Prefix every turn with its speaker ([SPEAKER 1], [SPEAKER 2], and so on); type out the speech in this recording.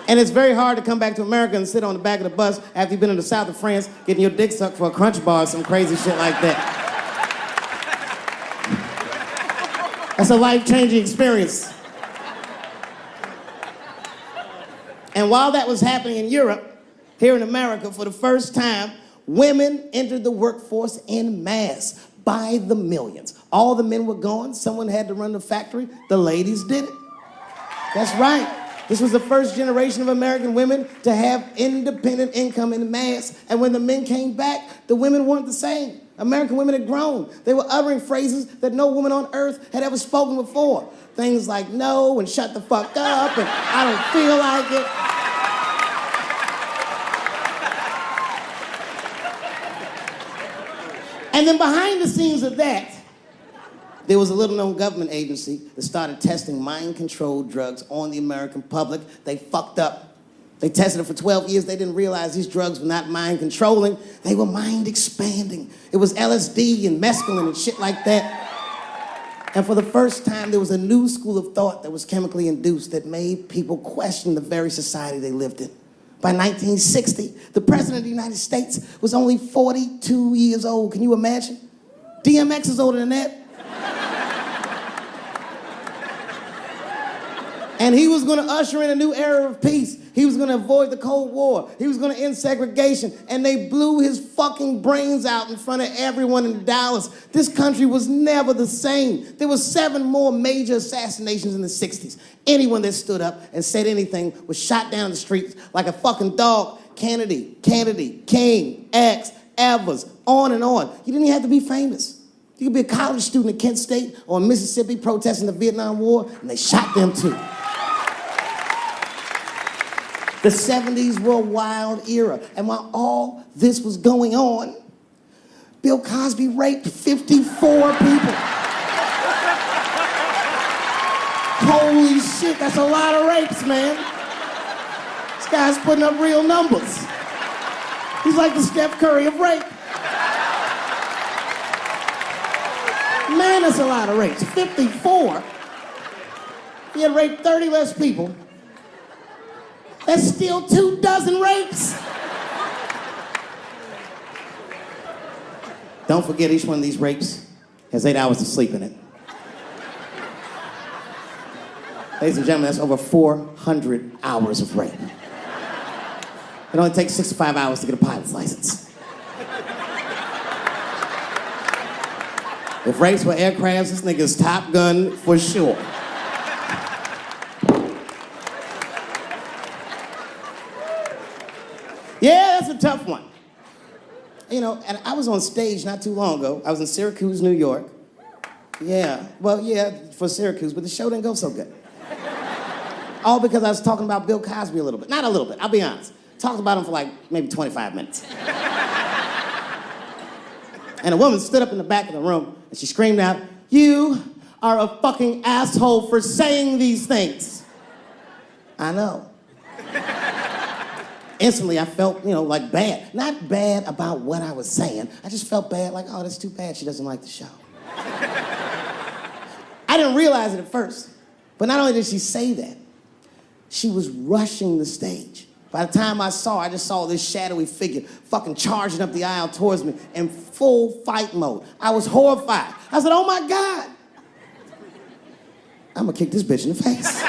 [SPEAKER 1] And it's very hard to come back to America and sit on the back of the bus after you've been in the south of France getting your dick sucked for a Crunch bar or some crazy shit like that. That's a life-changing experience. And while that was happening in Europe, here in America, for the first time, women entered the workforce en masse by the millions. All the men were gone. Someone had to run the factory. The ladies did it. That's right. This was the first generation of American women to have independent income en masse. And when the men came back, the women weren't the same. American women had grown. They were uttering phrases that no woman on earth had ever spoken before. Things like no and shut the fuck up and I don't feel like it. And then behind the scenes of that, there was a little-known government agency that started testing mind-controlled drugs on the American public. They fucked up. They tested it for 12 years. They didn't realize these drugs were not mind-controlling. They were mind-expanding. It was LSD and mescaline and shit like that. And for the first time, there was a new school of thought that was chemically induced that made people question the very society they lived in. By 1960, the President of the United States was only 42 years old. Can you imagine? DMX is older than that. And he was gonna usher in a new era of peace. He was gonna avoid the Cold War. He was gonna end segregation. And they blew his fucking brains out in front of everyone in Dallas. This country was never the same. There were 7 more major assassinations in the 60s. Anyone that stood up and said anything was shot down the streets like a fucking dog. Kennedy, King, X, Evers, on and on. You didn't even have to be famous. You could be a college student at Kent State or in Mississippi protesting the Vietnam War, and they shot them too. The 70s were a wild era. And while all this was going on, Bill Cosby raped 54 people. Holy shit, that's a lot of rapes, man. This guy's putting up real numbers. He's like the Steph Curry of rape. Man, that's a lot of rapes. 54. He had raped 30 less people. That's still 24 rapes. Don't forget, each one of these rapes has 8 hours of sleep in it. Ladies and gentlemen, that's over 400 hours of rape. It only takes 65 hours to get a pilot's license. If rapes were aircrafts, this nigga's Top Gun for sure. Yeah, that's a tough one. You know, and I was on stage not too long ago. I was in Syracuse, New York. Yeah, well, yeah, for Syracuse, but the show didn't go so good. All because I was talking about Bill Cosby a little bit. Not a little bit, I'll be honest. Talked about him for like maybe 25 minutes. And a woman stood up in the back of the room and she screamed out, "You are a fucking asshole for saying these things." I know. Instantly, I felt, like bad. Not bad about what I was saying. I just felt bad, like, oh, that's too bad she doesn't like the show. I didn't realize it at first. But not only did she say that, she was rushing the stage. By the time I just saw this shadowy figure fucking charging up the aisle towards me in full fight mode. I was horrified. I said, oh my God. I'm gonna kick this bitch in the face.